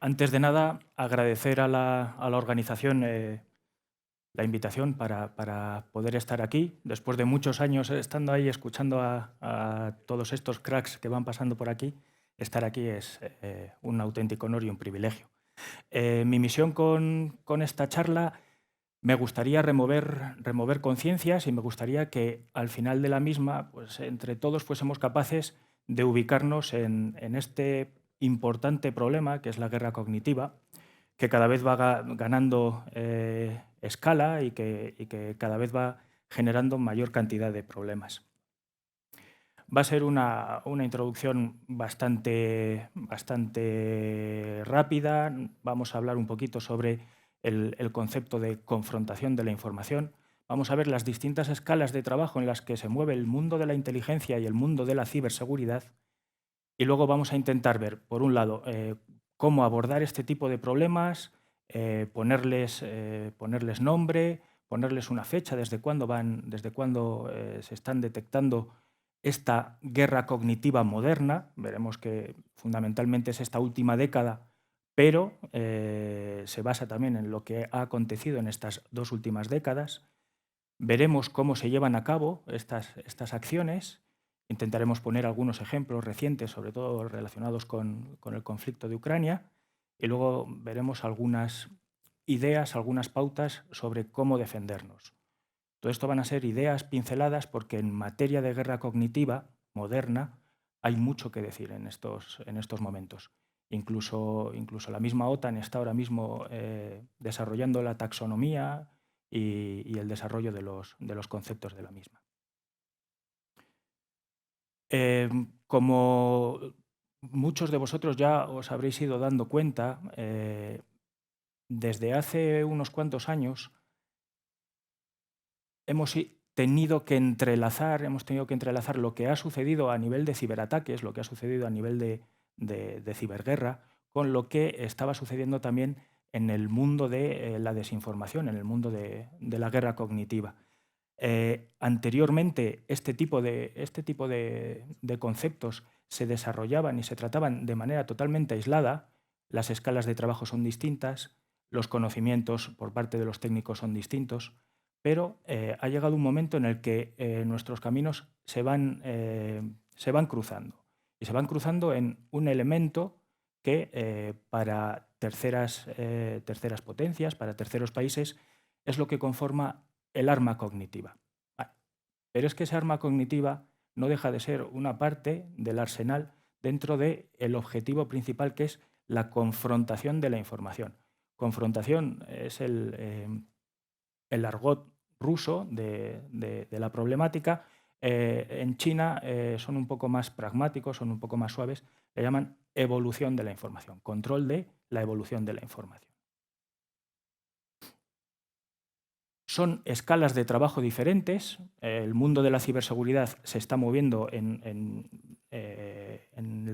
Antes de nada, agradecer a la organización la invitación para poder estar aquí. Después de muchos años estando ahí, escuchando a todos estos cracks que van pasando por aquí, estar aquí es un auténtico honor y un privilegio. Mi misión con esta charla, me gustaría remover conciencias y me gustaría que al final de la misma, pues, entre todos fuésemos capaces de ubicarnos en este importante problema que es la guerra cognitiva, que cada vez va ganando escala y que cada vez va generando mayor cantidad de problemas. Va a ser una introducción bastante rápida. Vamos a hablar un poquito sobre el concepto de confrontación de la información. Vamos a ver las distintas escalas de trabajo en las que se mueve el mundo de la inteligencia y el mundo de la ciberseguridad. Y luego vamos a intentar ver, por un lado, cómo abordar este tipo de problemas, ponerles nombre, ponerles una fecha, desde cuándo se están detectando esta guerra cognitiva moderna. Veremos que fundamentalmente es esta última década, pero se basa también en lo que ha acontecido en estas 2 últimas décadas. Veremos cómo se llevan a cabo estas acciones. Intentaremos poner algunos ejemplos recientes, sobre todo relacionados con el conflicto de Ucrania, y luego veremos algunas ideas, algunas pautas sobre cómo defendernos. Todo esto van a ser ideas pinceladas porque en materia de guerra cognitiva moderna hay mucho que decir en estos momentos. Incluso la misma OTAN está ahora mismo desarrollando la taxonomía y el desarrollo de los conceptos de la misma. Como muchos de vosotros ya os habréis ido dando cuenta, desde hace unos cuantos años hemos tenido que entrelazar lo que ha sucedido a nivel de ciberataques, lo que ha sucedido a nivel de ciberguerra, con lo que estaba sucediendo también en el mundo de la desinformación, en el mundo de la guerra cognitiva. Anteriormente, este tipo de conceptos se desarrollaban y se trataban de manera totalmente aislada. Las escalas de trabajo son distintas, los conocimientos por parte de los técnicos son distintos, pero ha llegado un momento en el que nuestros caminos se van cruzando. Y se van cruzando en un elemento que para terceras potencias, para terceros países, es lo que conforma el arma cognitiva. Pero es que esa arma cognitiva no deja de ser una parte del arsenal dentro del objetivo principal, que es la confrontación de la información. Confrontación es el argot ruso de la problemática. En China son un poco más pragmáticos, son un poco más suaves, le llaman evolución de la información, control de la evolución de la información. Son escalas de trabajo diferentes. El mundo de la ciberseguridad se está moviendo en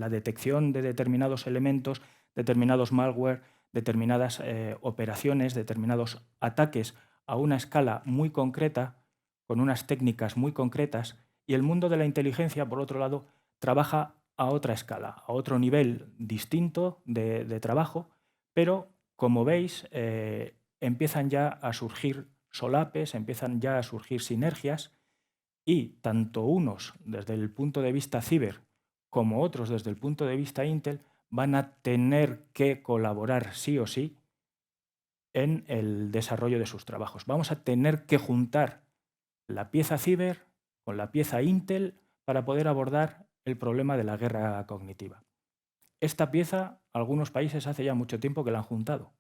la detección de determinados elementos, determinados malware, determinadas operaciones, determinados ataques a una escala muy concreta, con unas técnicas muy concretas, y el mundo de la inteligencia, por otro lado, trabaja a otra escala, a otro nivel distinto de trabajo, pero, como veis, empiezan ya a surgir solapes, empiezan ya a surgir sinergias, y tanto unos desde el punto de vista ciber como otros desde el punto de vista Intel van a tener que colaborar sí o sí en el desarrollo de sus trabajos. Vamos a tener que juntar la pieza ciber con la pieza Intel para poder abordar el problema de la guerra cognitiva. Esta pieza, algunos países hace ya mucho tiempo que la han juntado,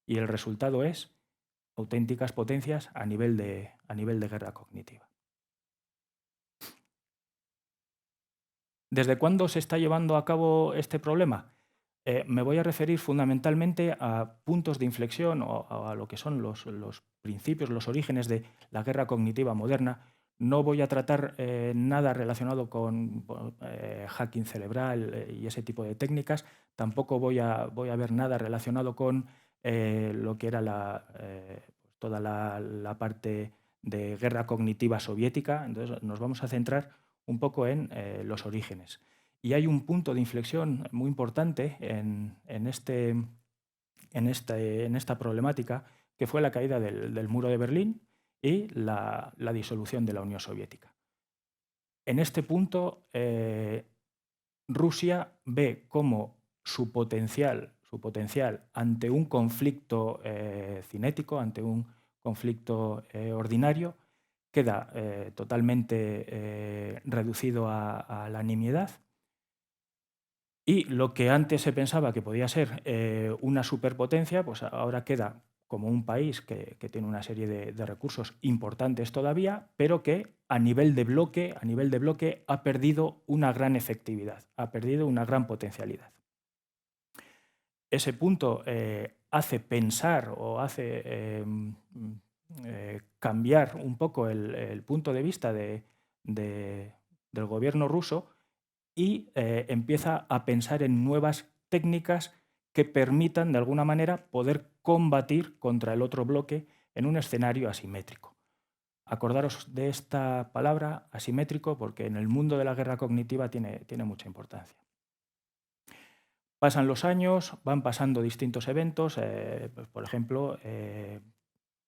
y el resultado es auténticas potencias a nivel de guerra cognitiva. ¿Desde cuándo se está llevando a cabo este problema? Me voy a referir fundamentalmente a puntos de inflexión o a lo que son los principios, los orígenes de la guerra cognitiva moderna. No voy a tratar nada relacionado con hacking cerebral y ese tipo de técnicas. Tampoco voy a ver nada relacionado con lo que era toda la parte de guerra cognitiva soviética. Entonces nos vamos a centrar un poco en los orígenes. y hay un punto de inflexión muy importante en esta problemática, que fue la caída del muro de Berlín y la disolución de la Unión Soviética. En este punto, Rusia ve cómo su potencial ante un conflicto cinético, ante un conflicto ordinario, queda totalmente reducido a la nimiedad, y lo que antes se pensaba que podía ser una superpotencia, pues ahora queda como un país que tiene una serie de recursos importantes todavía, pero que a nivel de bloque ha perdido una gran efectividad, ha perdido una gran potencialidad. Ese punto hace pensar o hace cambiar un poco el punto de vista del gobierno ruso, y empieza a pensar en nuevas técnicas que permitan, de alguna manera, poder combatir contra el otro bloque en un escenario asimétrico. Acordaros de esta palabra, asimétrico, porque en el mundo de la guerra cognitiva tiene mucha importancia. Pasan los años, van pasando distintos eventos, pues, por ejemplo,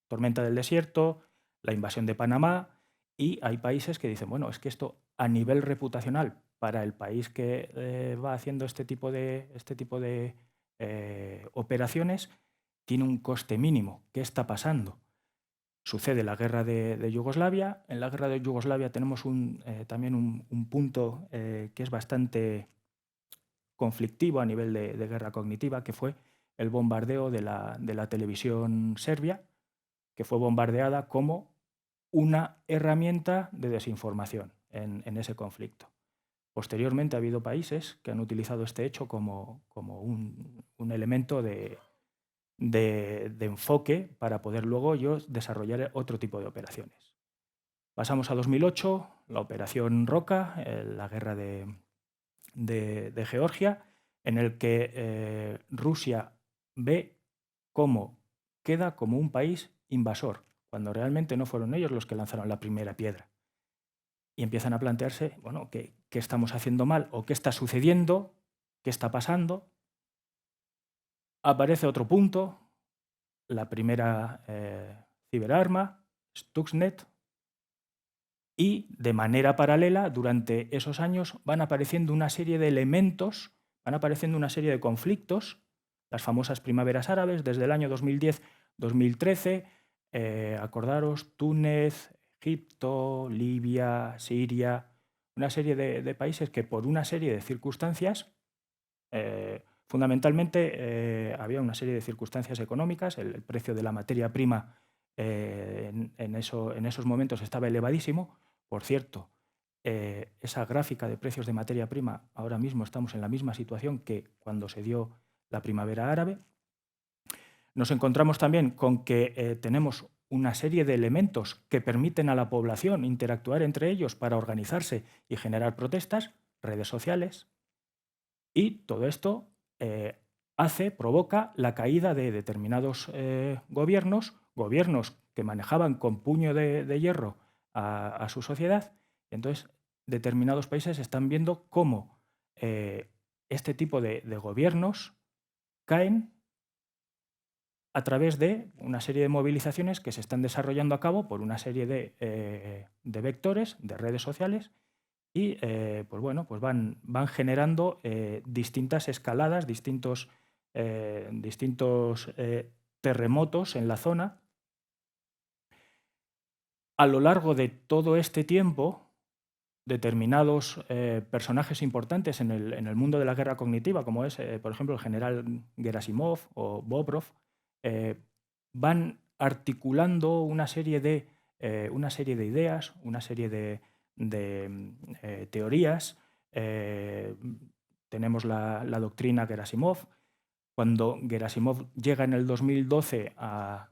tormenta del desierto, la invasión de Panamá, y hay países que dicen, bueno, es que esto a nivel reputacional para el país que va haciendo este tipo de operaciones tiene un coste mínimo. ¿Qué está pasando? Sucede la guerra de Yugoslavia. En la guerra de Yugoslavia tenemos también un punto que es bastante conflictivo a nivel de guerra cognitiva, que fue el bombardeo de la televisión serbia, que fue bombardeada como una herramienta de desinformación en ese conflicto. Posteriormente ha habido países que han utilizado este hecho como un elemento de enfoque para poder luego ellos desarrollar otro tipo de operaciones. Pasamos a 2008, la operación Roca, la guerra de Georgia, en el que Rusia ve cómo queda como un país invasor, cuando realmente no fueron ellos los que lanzaron la primera piedra. Y empiezan a plantearse, bueno, ¿qué estamos haciendo mal? ¿O qué está sucediendo? ¿Qué está pasando? Aparece otro punto, la primera ciberarma, Stuxnet, y de manera paralela, durante esos años, van apareciendo una serie de elementos, van apareciendo una serie de conflictos, las famosas primaveras árabes, desde el año 2010-2013, acordaros, Túnez, Egipto, Libia, Siria, una serie de países que por una serie de circunstancias, fundamentalmente había una serie de circunstancias económicas, el precio de la materia prima en esos momentos estaba elevadísimo. Por cierto, esa gráfica de precios de materia prima, ahora mismo estamos en la misma situación que cuando se dio la primavera árabe. Nos encontramos también con que tenemos una serie de elementos que permiten a la población interactuar entre ellos para organizarse y generar protestas, redes sociales, y todo esto provoca la caída de determinados gobiernos que manejaban con puño de hierro a su sociedad. Entonces, determinados países están viendo cómo este tipo de gobiernos caen a través de una serie de movilizaciones que se están desarrollando a cabo por una serie de vectores, de redes sociales, y pues bueno, pues van generando distintas escaladas, distintos terremotos en la zona. A lo largo de todo este tiempo, determinados personajes importantes en el mundo de la guerra cognitiva, como es, por ejemplo, el general Gerasimov o Bobrov, van articulando una serie de ideas, una serie de teorías. Tenemos la doctrina Gerasimov. Cuando Gerasimov llega en el 2012 a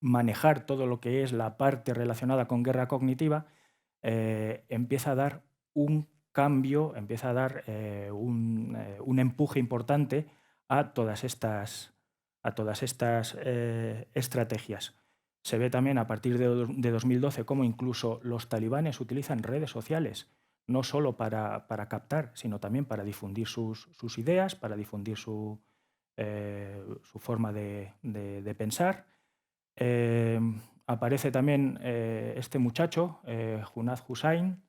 manejar todo lo que es la parte relacionada con guerra cognitiva, empieza a dar un cambio, empieza a dar un empuje importante a todas estas estrategias. Se ve también a partir de 2012 cómo incluso los talibanes utilizan redes sociales, no solo para captar, sino también para difundir sus ideas, para difundir su forma de pensar. Aparece también este muchacho, Junaid Hussain,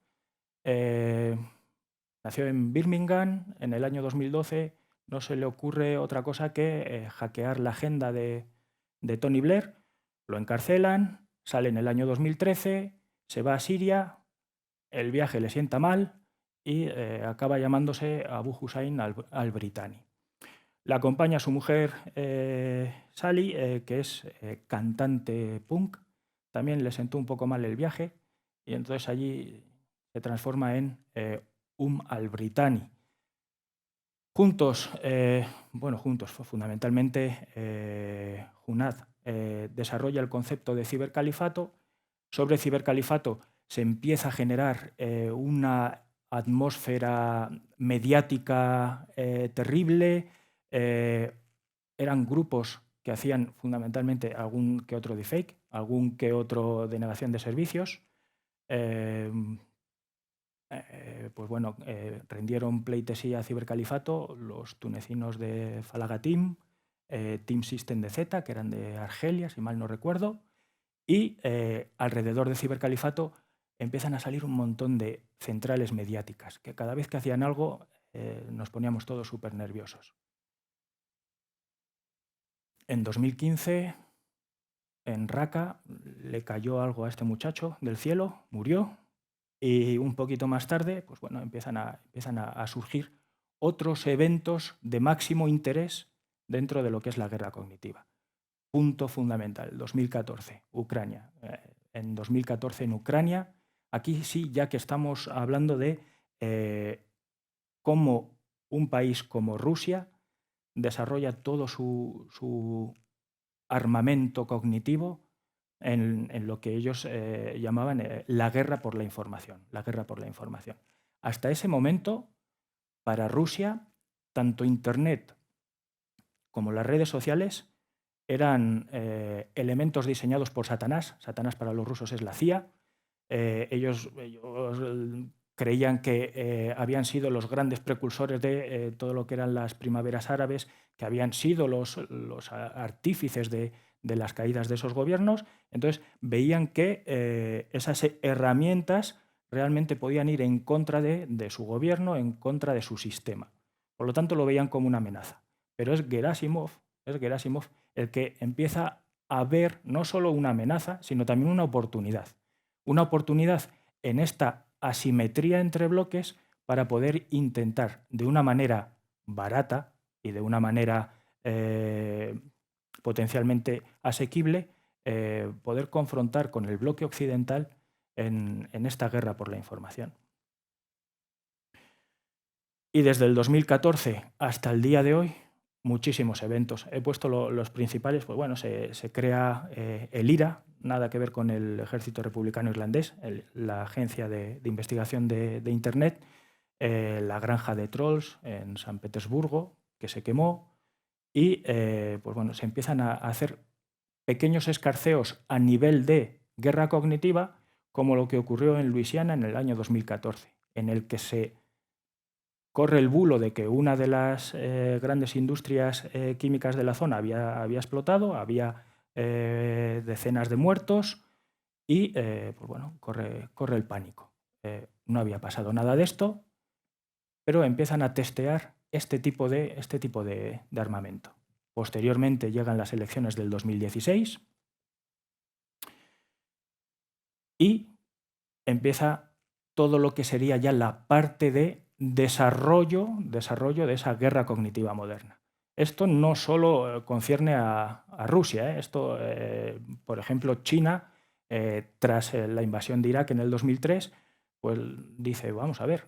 nació en Birmingham en el año 2012. No se le ocurre otra cosa que hackear la agenda de Tony Blair. Lo encarcelan, sale en el año 2013, se va a Siria, el viaje le sienta mal y acaba llamándose Abu Hussain al-Britani. La acompaña su mujer Sally, que es cantante punk. También le sentó un poco mal el viaje y entonces allí se transforma en al-Britani. Juntos, fundamentalmente, Junaid desarrolla el concepto de cibercalifato. Sobre cibercalifato se empieza a generar una atmósfera mediática terrible. Eran grupos que hacían fundamentalmente algún que otro deepfake, algún que otro denegación de servicios. Rendieron pleitesía a cibercalifato los tunecinos de Falaga Team, Team System de Z, que eran de Argelia, si mal no recuerdo, y alrededor de cibercalifato empiezan a salir un montón de centrales mediáticas, que cada vez que hacían algo nos poníamos todos súper nerviosos. En 2015, en Raqqa, le cayó algo a este muchacho del cielo, murió. Y un poquito más tarde, pues bueno, empiezan a surgir otros eventos de máximo interés dentro de lo que es la guerra cognitiva. Punto fundamental, 2014, Ucrania. En 2014 en Ucrania, aquí sí, ya que estamos hablando de cómo un país como Rusia desarrolla todo su armamento cognitivo en lo que ellos llamaban la guerra por la información. La guerra por la información. Hasta ese momento, para Rusia, tanto Internet como las redes sociales eran elementos diseñados por Satanás. Satanás para los rusos es la CIA. Ellos creían que habían sido los grandes precursores de todo lo que eran las primaveras árabes, que habían sido los artífices de las caídas de esos gobiernos. Entonces veían que esas herramientas realmente podían ir en contra de su gobierno, en contra de su sistema. Por lo tanto, lo veían como una amenaza. Pero es Gerasimov el que empieza a ver no solo una amenaza, sino también una oportunidad. Una oportunidad en esta asimetría entre bloques para poder intentar de una manera barata y de una manera potencialmente asequible poder confrontar con el bloque occidental en esta guerra por la información. Y desde el 2014 hasta el día de hoy, muchísimos eventos. He puesto los principales. Pues bueno, se crea el IRA, nada que ver con el Ejército Republicano Irlandés, la agencia de investigación de Internet, la granja de trolls en San Petersburgo, que se quemó, y pues bueno, se empiezan a hacer pequeños escarceos a nivel de guerra cognitiva, como lo que ocurrió en Luisiana en el año 2014, en el que se corre el bulo de que una de las grandes industrias químicas de la zona había explotado, había decenas de muertos y pues bueno, corre el pánico. No había pasado nada de esto, pero empiezan a testear este tipo de armamento. Posteriormente llegan las elecciones del 2016 y empieza todo lo que sería ya la parte de desarrollo de esa guerra cognitiva moderna. Esto no solo concierne a Rusia. Esto, por ejemplo, China, tras la invasión de Irak en el 2003, pues dice, vamos a ver,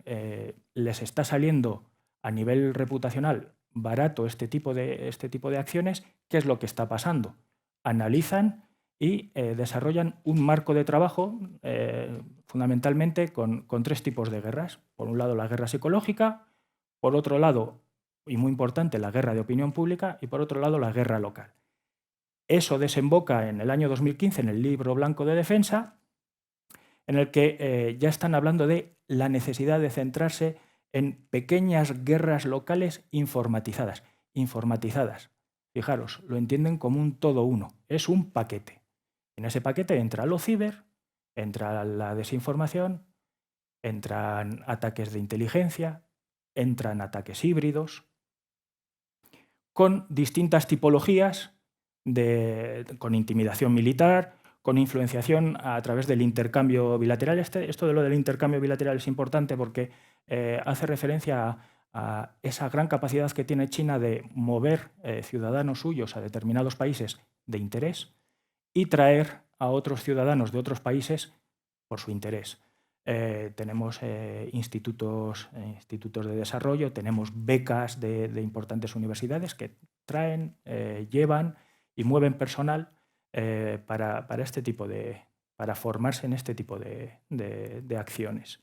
les está saliendo a nivel reputacional barato este tipo de acciones. ¿Qué es lo que está pasando? Analizan y desarrollan un marco de trabajo fundamentalmente con tres tipos de guerras. Por un lado, la guerra psicológica, por otro lado, y muy importante, la guerra de opinión pública, y por otro lado, la guerra local. Eso desemboca en el año 2015 en el Libro Blanco de Defensa, en el que ya están hablando de la necesidad de centrarse en pequeñas guerras locales informatizadas. Informatizadas. Fijaros, lo entienden como un todo uno. Es un paquete. En ese paquete entra lo ciber, entra la desinformación, entran ataques de inteligencia, entran ataques híbridos, con distintas tipologías, con intimidación militar, con influenciación a través del intercambio bilateral. Esto de lo del intercambio bilateral es importante porque hace referencia a esa gran capacidad que tiene China de mover ciudadanos suyos a determinados países de interés y traer a otros ciudadanos de otros países por su interés. Tenemos institutos de desarrollo, tenemos becas de importantes universidades que traen, llevan y mueven personal para para formarse en este tipo de acciones.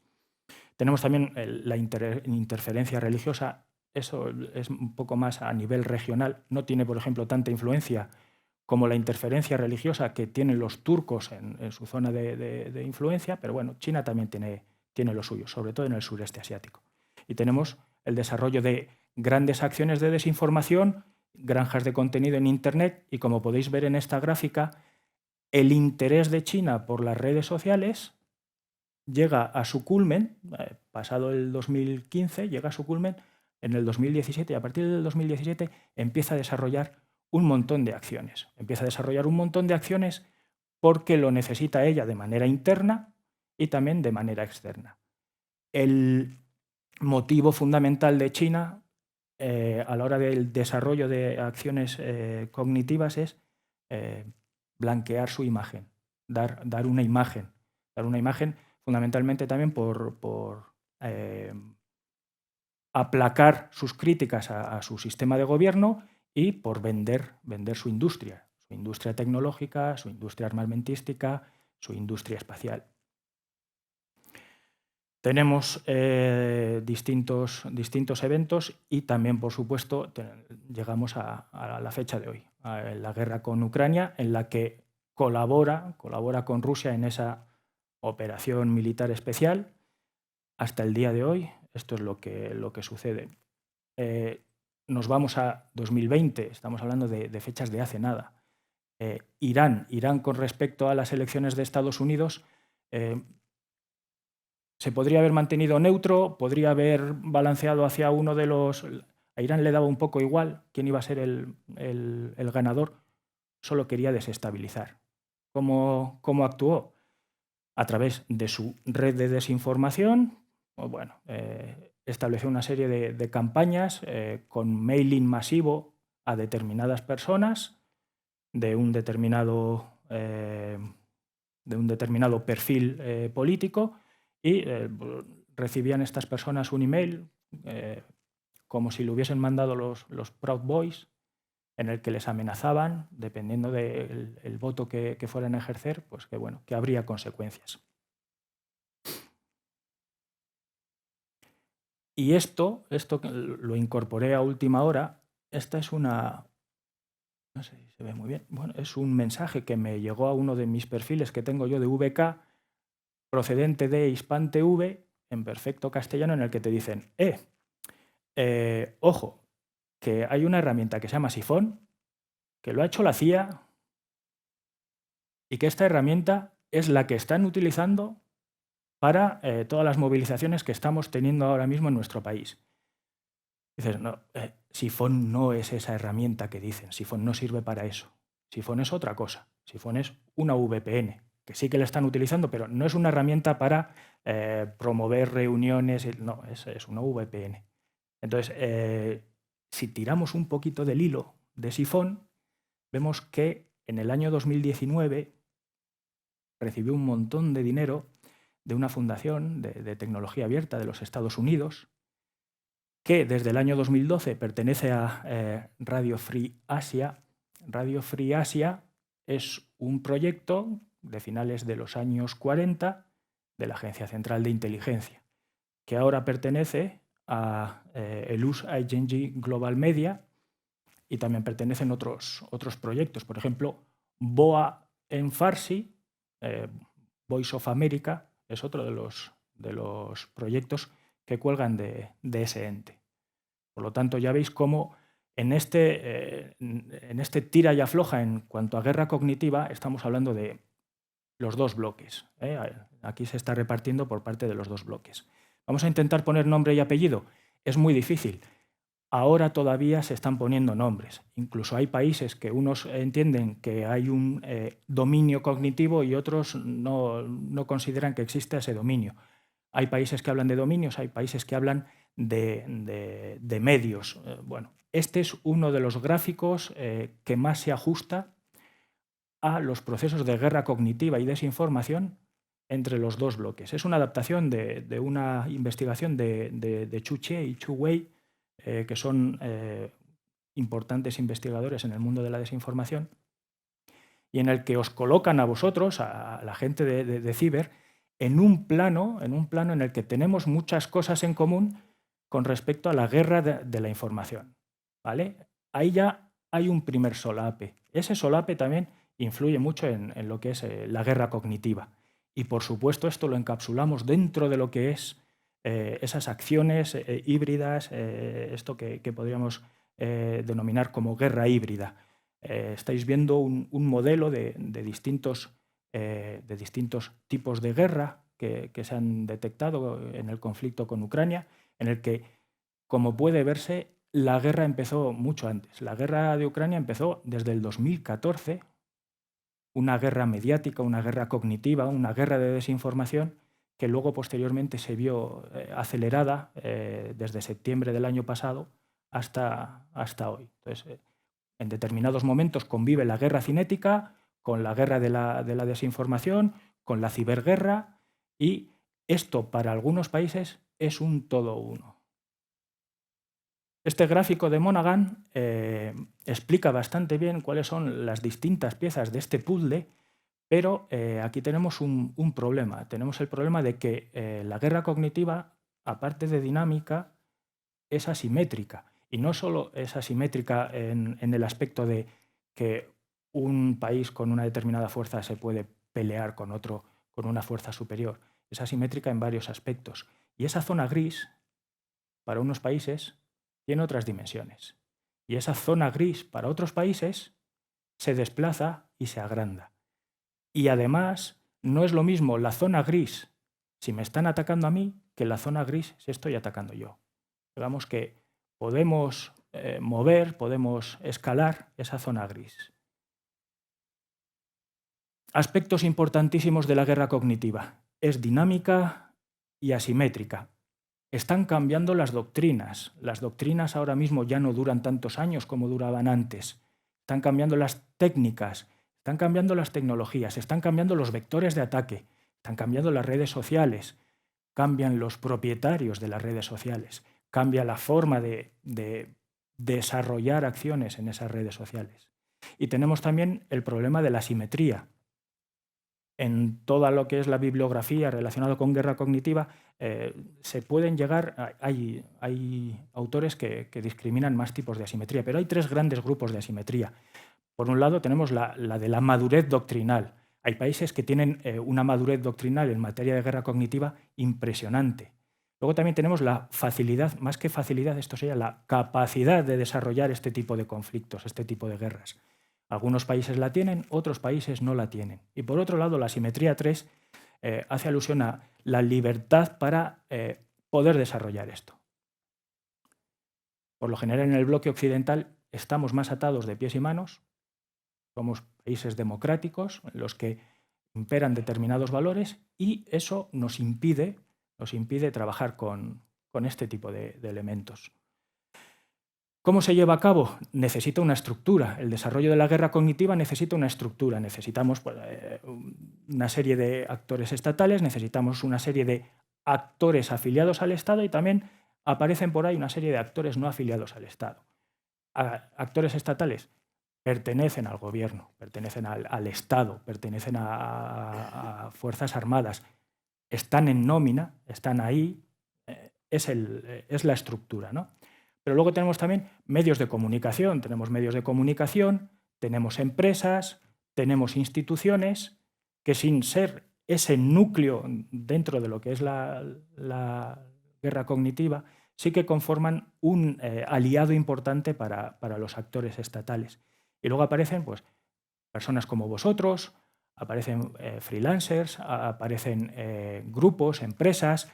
Tenemos también la interferencia religiosa. Eso es un poco más a nivel regional. No tiene, por ejemplo, tanta influencia como la interferencia religiosa que tienen los turcos en su zona de influencia, pero bueno, China también tiene lo suyo, sobre todo en el sureste asiático. Y tenemos el desarrollo de grandes acciones de desinformación, granjas de contenido en Internet, y como podéis ver en esta gráfica, el interés de China por las redes sociales llega a su culmen, pasado el 2015, llega a su culmen en el 2017, y a partir del 2017 empieza a desarrollar un montón de acciones. Empieza a desarrollar un montón de acciones porque lo necesita ella de manera interna y también de manera externa. El motivo fundamental de China a la hora del desarrollo de acciones cognitivas es blanquear su imagen, dar una imagen fundamentalmente también por aplacar sus críticas a su sistema de gobierno y por vender su industria tecnológica, su industria armamentística, su industria espacial. Tenemos distintos eventos y también, por supuesto, llegamos a la fecha de hoy, a la guerra con Ucrania, en la que colabora con Rusia en esa operación militar especial. Hasta el día de hoy, esto es lo que sucede. Nos vamos a 2020, estamos hablando de fechas de hace nada. Irán con respecto a las elecciones de Estados Unidos, se podría haber mantenido neutro, podría haber balanceado hacia uno de los... A Irán le daba un poco igual quién iba a ser el ganador, solo quería desestabilizar. ¿Cómo actuó? A través de su red de desinformación, bueno, estableció una serie de campañas con mailing masivo a determinadas personas de un determinado perfil político, y recibían estas personas un email como si lo hubiesen mandado los Proud Boys, en el que les amenazaban, dependiendo del voto que fueran a ejercer, pues que habría consecuencias. Y esto lo incorporé a última hora. Esta es una... No sé si se ve muy bien. Bueno, es un mensaje que me llegó a uno de mis perfiles que tengo yo de VK, procedente de HispanTV, en perfecto castellano, en el que te dicen, ojo, que hay una herramienta que se llama Sifón, que lo ha hecho la CIA, y que esta herramienta es la que están utilizando para todas las movilizaciones que estamos teniendo ahora mismo en nuestro país. Dices, no, Sifón no es esa herramienta que dicen, Sifón no sirve para eso. Sifón es otra cosa, Sifón es una VPN, que sí que la están utilizando, pero no es una herramienta para promover reuniones, no, es una VPN. Entonces, si tiramos un poquito del hilo de Sifón, vemos que en el año 2019 recibió un montón de dinero de una fundación de tecnología abierta de los Estados Unidos, que desde el año 2012 pertenece a Radio Free Asia. Radio Free Asia es un proyecto de finales de los años 40 de la Agencia Central de Inteligencia, que ahora pertenece a el US-ING Global Media, y también pertenecen otros proyectos. Por ejemplo, BOA en Farsi, Voice of America, es otro de los proyectos que cuelgan de ese ente. Por lo tanto, ya veis cómo en este tira y afloja en cuanto a guerra cognitiva estamos hablando de los dos bloques. Aquí se está repartiendo por parte de los dos bloques. Vamos a intentar poner nombre y apellido. Es muy difícil. Ahora todavía se están poniendo nombres. Incluso hay países que unos entienden que hay un dominio cognitivo y otros no consideran que exista ese dominio. Hay países que hablan de dominios, hay países que hablan de medios. Bueno, este es uno de los gráficos que más se ajusta a los procesos de guerra cognitiva y desinformación entre los dos bloques. Es una adaptación de una investigación de Chu Che y Chu Wei, que son importantes investigadores en el mundo de la desinformación, y en el que os colocan a vosotros, a la gente de ciber, en un plano en el que tenemos muchas cosas en común con respecto a la guerra de la información. ¿Vale? Ahí ya hay un primer solape. Ese solape también influye mucho en lo que es la guerra cognitiva. Y por supuesto esto lo encapsulamos dentro de lo que es esas acciones híbridas, esto que podríamos denominar como guerra híbrida. Estáis viendo un modelo de distintos tipos de guerra que se han detectado en el conflicto con Ucrania, en el que, como puede verse, la guerra empezó mucho antes. La guerra de Ucrania empezó desde el 2014, una guerra mediática, una guerra cognitiva, una guerra de desinformación, que luego posteriormente se vio acelerada desde septiembre del año pasado hasta hoy. Entonces, en determinados momentos convive la guerra cinética con la guerra de la desinformación, con la ciberguerra, y esto para algunos países es un todo uno. Este gráfico de Monaghan explica bastante bien cuáles son las distintas piezas de este puzzle, pero aquí tenemos un problema. Tenemos el problema de que la guerra cognitiva, aparte de dinámica, es asimétrica. Y no solo es asimétrica en el aspecto de que un país con una determinada fuerza se puede pelear con otro con una fuerza superior. Es asimétrica en varios aspectos. Y esa zona gris, para unos países, tiene otras dimensiones. Y esa zona gris, para otros países, se desplaza y se agranda. Y además, no es lo mismo la zona gris si me están atacando a mí que la zona gris si estoy atacando yo. Digamos que podemos mover, podemos escalar esa zona gris. Aspectos importantísimos de la guerra cognitiva. Es dinámica y asimétrica. Están cambiando las doctrinas. Las doctrinas ahora mismo ya no duran tantos años como duraban antes. Están cambiando las técnicas, están cambiando las tecnologías, están cambiando los vectores de ataque, están cambiando las redes sociales, cambian los propietarios de las redes sociales, cambia la forma de desarrollar acciones en esas redes sociales. Y tenemos también el problema de la asimetría. En toda lo que es la bibliografía relacionada con guerra cognitiva, se pueden llegar, hay autores que discriminan más tipos de asimetría, pero hay tres grandes grupos de asimetría. Por un lado tenemos la de la madurez doctrinal. Hay países que tienen una madurez doctrinal en materia de guerra cognitiva impresionante. Luego también tenemos la facilidad, más que facilidad, esto sería la capacidad de desarrollar este tipo de conflictos, este tipo de guerras. Algunos países la tienen, otros países no la tienen. Y por otro lado, la asimetría 3 hace alusión a la libertad para poder desarrollar esto. Por lo general, en el bloque occidental estamos más atados de pies y manos, somos países democráticos en los que imperan determinados valores y eso nos impide trabajar con este tipo de elementos. ¿Cómo se lleva a cabo? Necesita una estructura. El desarrollo de la guerra cognitiva necesita una estructura. Necesitamos una serie de actores estatales, necesitamos una serie de actores afiliados al Estado y también aparecen por ahí una serie de actores no afiliados al Estado. Actores estatales pertenecen al gobierno, pertenecen al Estado, pertenecen a fuerzas armadas, están en nómina, están ahí, es la estructura, ¿no? Pero luego tenemos también medios de comunicación, tenemos empresas, tenemos instituciones que sin ser ese núcleo dentro de lo que es la guerra cognitiva, sí que conforman un aliado importante para los actores estatales. Y luego aparecen pues, personas como vosotros, aparecen freelancers, aparecen grupos, empresas,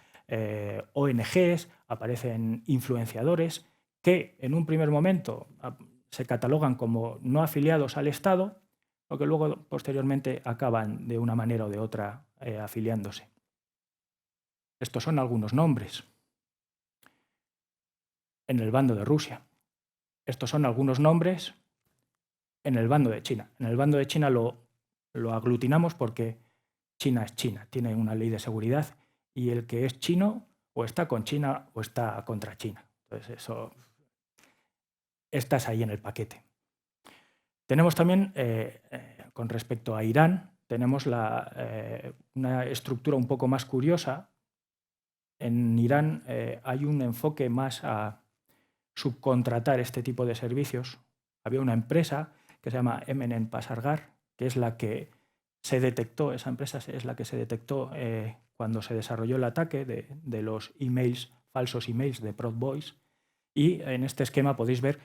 ONGs, aparecen influenciadores que en un primer momento se catalogan como no afiliados al Estado, pero que luego posteriormente acaban de una manera o de otra afiliándose. Estos son algunos nombres. En el bando de Rusia. Estos son algunos nombres en el bando de China. En el bando de China lo aglutinamos porque China es China, tiene una ley de seguridad y el que es chino o está con China o está contra China. Entonces eso, estás ahí en el paquete. Tenemos también, con respecto a Irán, tenemos una estructura un poco más curiosa. En Irán hay un enfoque más a subcontratar este tipo de servicios. Había una empresa que se llama Emenen Pasargar, que es la que se detectó, esa empresa es la que se detectó cuando se desarrolló el ataque de los emails, falsos emails de Proud Boys. Y en este esquema podéis ver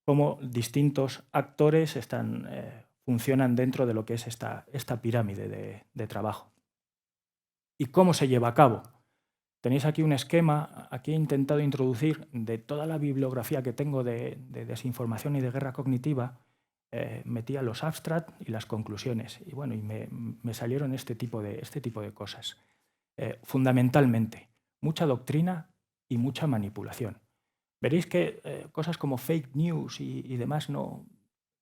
cómo distintos actores funcionan dentro de lo que es esta pirámide de trabajo. ¿Y cómo se lleva a cabo? Tenéis aquí un esquema, aquí he intentado introducir de toda la bibliografía que tengo de desinformación y de guerra cognitiva, metía los abstracts y las conclusiones. Y bueno, y me salieron este tipo de cosas. Fundamentalmente, mucha doctrina y mucha manipulación. Veréis que cosas como fake news y demás no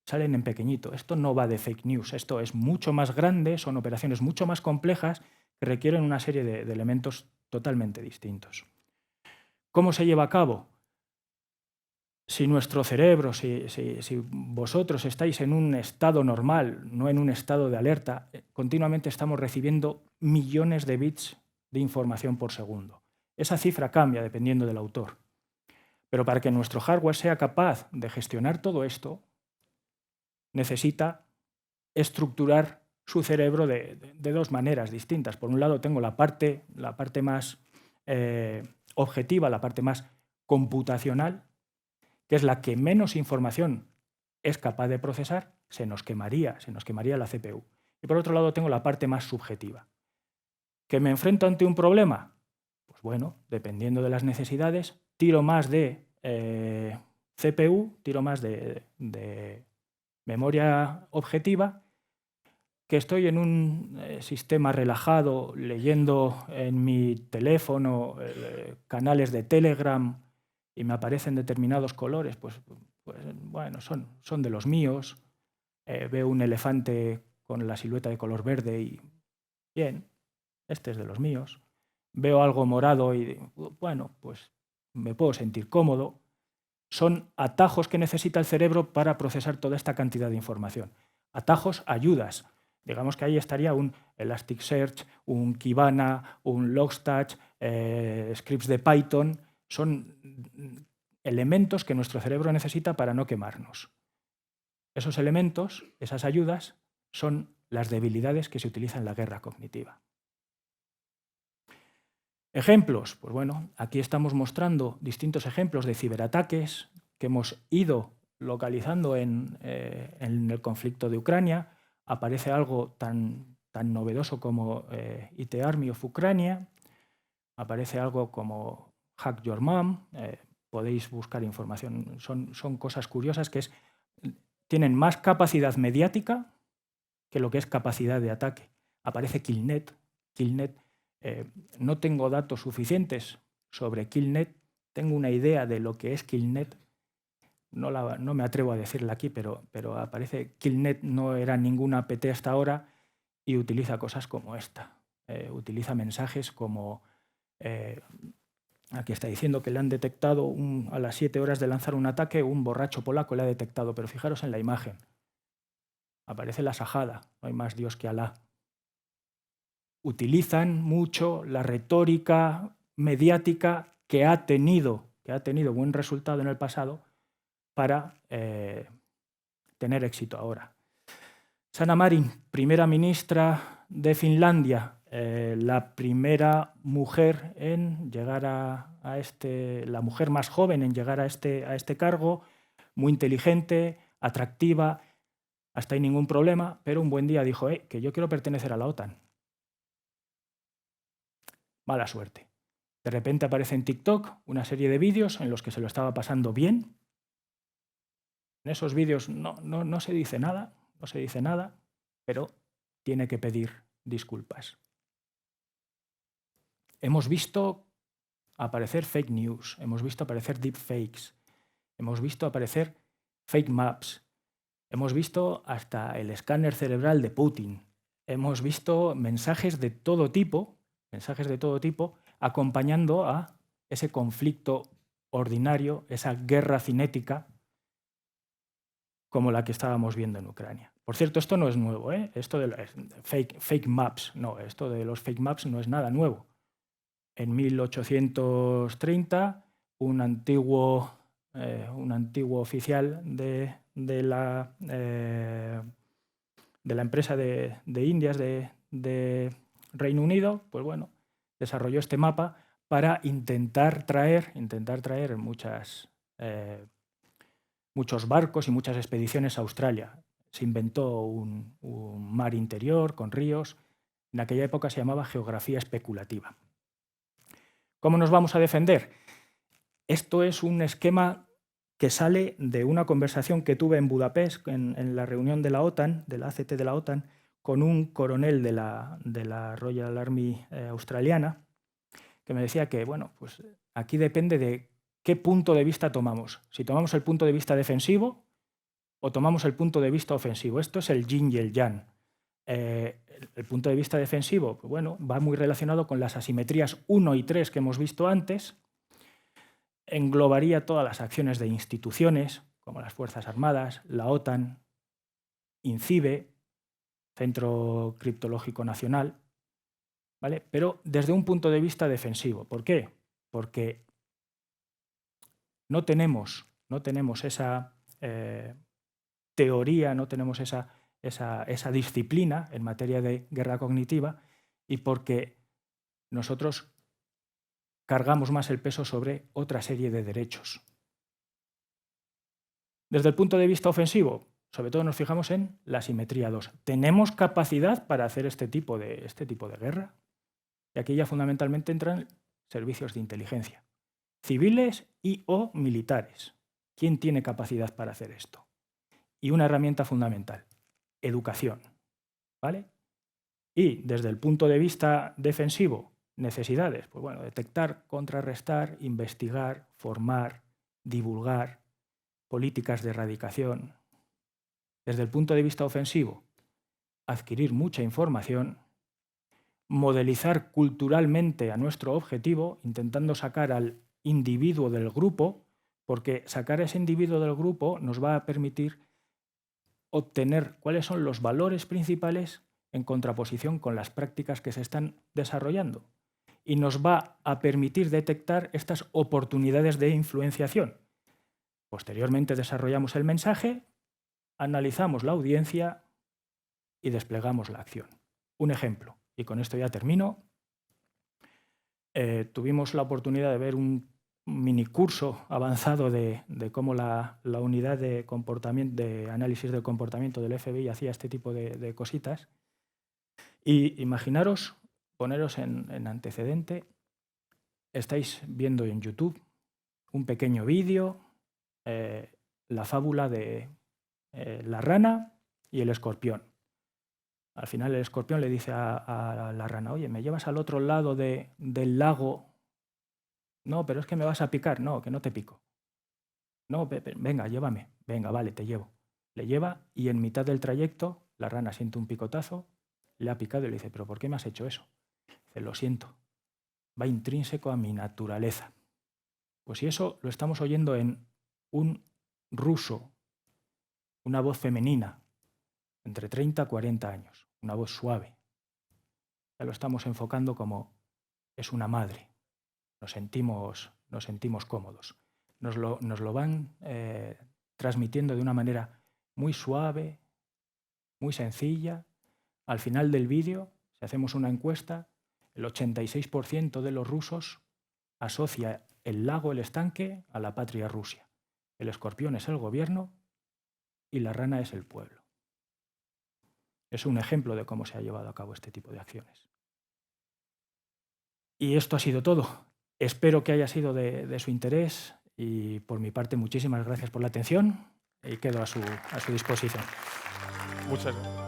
salen en pequeñito. Esto no va de fake news, esto es mucho más grande, son operaciones mucho más complejas que requieren una serie de elementos totalmente distintos. ¿Cómo se lleva a cabo? Si nuestro cerebro, si vosotros estáis en un estado normal, no en un estado de alerta, continuamente estamos recibiendo millones de bits de información por segundo. Esa cifra cambia dependiendo del autor. Pero para que nuestro hardware sea capaz de gestionar todo esto, necesita estructurar su cerebro de dos maneras distintas. Por un lado tengo la parte más objetiva, la parte más computacional, que es la que menos información es capaz de procesar, se nos quemaría la CPU. Y por otro lado tengo la parte más subjetiva. ¿Que me enfrento ante un problema? Pues bueno, dependiendo de las necesidades, tiro más de CPU, tiro más de memoria objetiva, que estoy en un sistema relajado, leyendo en mi teléfono canales de Telegram y me aparecen determinados colores, pues bueno, son de los míos. Veo un elefante con la silueta de color verde y bien, este es de los míos. Veo algo morado y bueno, pues me puedo sentir cómodo. Son atajos que necesita el cerebro para procesar toda esta cantidad de información. Atajos, ayudas. Digamos que ahí estaría un Elasticsearch, un Kibana, un Logstash, scripts de Python. Son elementos que nuestro cerebro necesita para no quemarnos. Esos elementos, esas ayudas, son las debilidades que se utilizan en la guerra cognitiva. Ejemplos, pues bueno, aquí estamos mostrando distintos ejemplos de ciberataques que hemos ido localizando en el conflicto de Ucrania. Aparece algo tan novedoso como IT Army of Ucrania, aparece algo como Hack Your Mom, podéis buscar información, son cosas curiosas que tienen más capacidad mediática que lo que es capacidad de ataque. Aparece Killnet. No tengo datos suficientes sobre Killnet, tengo una idea de lo que es Killnet, no me atrevo a decirla aquí, pero aparece Killnet, no era ninguna APT hasta ahora y utiliza cosas como esta. Utiliza mensajes como, aquí está diciendo que le han detectado a las 7 horas de lanzar un ataque, un borracho polaco le ha detectado, pero fijaros en la imagen. Aparece la sajada, no hay más Dios que Alá. Utilizan mucho la retórica mediática que ha tenido buen resultado en el pasado para tener éxito ahora. Sanna Marin, primera ministra de Finlandia, la primera mujer en llegar la mujer más joven en llegar a este cargo, muy inteligente, atractiva, hasta ahí ningún problema, pero un buen día dijo, que yo quiero pertenecer a la OTAN. Mala suerte. De repente aparece en TikTok una serie de vídeos en los que se lo estaba pasando bien. En esos vídeos no se dice nada, pero tiene que pedir disculpas. Hemos visto aparecer fake news, hemos visto aparecer deepfakes, hemos visto aparecer fake maps, hemos visto hasta el escáner cerebral de Putin, hemos visto mensajes de todo tipo acompañando a ese conflicto ordinario, esa guerra cinética como la que estábamos viendo en Ucrania. Por cierto, esto no es nuevo, ¿eh? Esto de fake maps, no, esto de los fake maps no es nada nuevo. En 1830, un antiguo oficial de la empresa de Indias de Reino Unido, pues bueno, desarrolló este mapa para intentar traer muchos barcos y muchas expediciones a Australia. Se inventó un mar interior con ríos. En aquella época se llamaba geografía especulativa. ¿Cómo nos vamos a defender? Esto es un esquema que sale de una conversación que tuve en Budapest, en la reunión de la OTAN, de la ACT de la OTAN, con un coronel de la Royal Army australiana, que me decía que, bueno, pues aquí depende de qué punto de vista tomamos. Si tomamos el punto de vista defensivo o tomamos el punto de vista ofensivo. Esto es el yin y el yang. El punto de vista defensivo, pues bueno, va muy relacionado con las asimetrías 1 y 3 que hemos visto antes. Englobaría todas las acciones de instituciones, como las Fuerzas Armadas, la OTAN, INCIBE, Centro Criptológico Nacional, ¿vale? Pero desde un punto de vista defensivo. ¿Por qué? Porque no tenemos esa teoría, no tenemos esa disciplina en materia de guerra cognitiva y porque nosotros cargamos más el peso sobre otra serie de derechos. Desde el punto de vista ofensivo, sobre todo nos fijamos en la simetría 2. ¿Tenemos capacidad para hacer este tipo de guerra? Y aquí ya fundamentalmente entran servicios de inteligencia, civiles y o militares. ¿Quién tiene capacidad para hacer esto? Y una herramienta fundamental, educación, ¿vale? Y desde el punto de vista defensivo, necesidades, pues bueno, detectar, contrarrestar, investigar, formar, divulgar, políticas de erradicación. Desde el punto de vista ofensivo, adquirir mucha información, modelizar culturalmente a nuestro objetivo, intentando sacar al individuo del grupo, porque sacar a ese individuo del grupo nos va a permitir obtener cuáles son los valores principales en contraposición con las prácticas que se están desarrollando. Y nos va a permitir detectar estas oportunidades de influenciación. Posteriormente desarrollamos el mensaje, analizamos la audiencia y desplegamos la acción. Un ejemplo, y con esto ya termino. Tuvimos la oportunidad de ver un minicurso avanzado de cómo la unidad de análisis del comportamiento del FBI hacía este tipo de cositas. Y imaginaros, poneros en antecedente, estáis viendo en YouTube un pequeño vídeo, la fábula de la rana y el escorpión. Al final el escorpión le dice a la rana, oye, ¿me llevas al otro lado del lago? No, pero es que me vas a picar. No, que no te pico. No, venga, llévame. Venga, vale, te llevo. Le lleva y en mitad del trayecto la rana siente un picotazo, le ha picado y le dice, ¿pero por qué me has hecho eso? Dice, lo siento, va intrínseco a mi naturaleza. Pues si eso lo estamos oyendo en un ruso, una voz femenina, entre 30 y 40 años, una voz suave, ya lo estamos enfocando como es una madre. Nos sentimos cómodos. Nos lo van transmitiendo de una manera muy suave, muy sencilla. Al final del vídeo Si hacemos una encuesta, el 86% de los rusos asocia el lago, el estanque, a la patria Rusia. El escorpión es el gobierno y la rana es el pueblo. Es un ejemplo de cómo se ha llevado a cabo este tipo de acciones. Y esto ha sido todo. Espero que haya sido de su interés y por mi parte muchísimas gracias por la atención y quedo a su disposición. Muchas gracias.